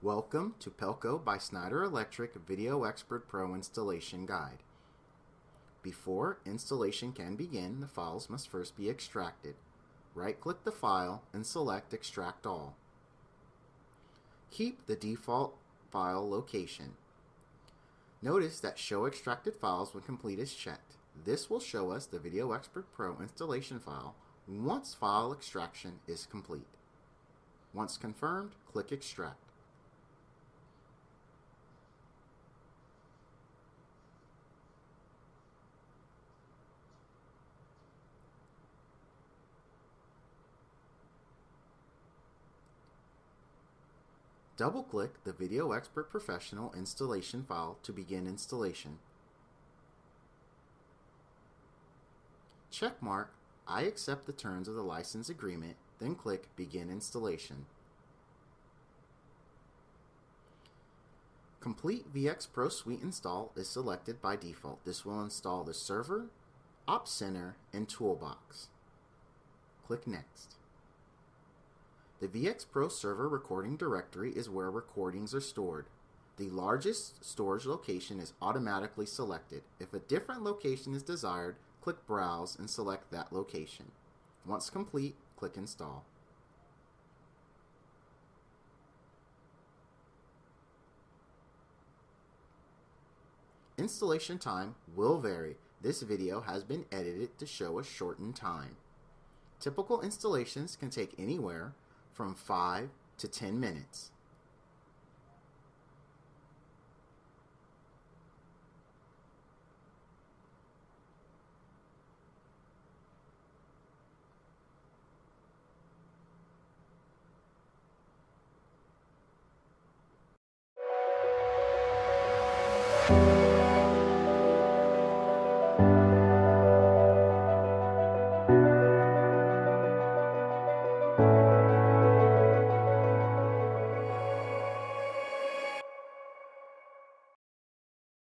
Welcome to Pelco by Schneider Electric VideoXpert Pro Installation Guide. Before installation can begin, the files must first be extracted. Right-click the file and select Extract All. Keep the default file location. Notice that Show Extracted Files when complete is checked. This will show us the VideoXpert Pro installation file once file extraction is complete. Once confirmed, click Extract. Double-click the VideoXpert Professional installation file to begin installation. Checkmark I accept the terms of the license agreement, then click Begin Installation. Complete VX Pro Suite install is selected by default. This will install the server, Op Center, and Toolbox. Click Next. The VX Pro server recording directory is where recordings are stored. The largest storage location is automatically selected. If a different location is desired, click Browse and select that location. Once complete, click Install. Installation time will vary. This video has been edited to show a shortened time. Typical installations can take anywhere from 5 to 10 minutes.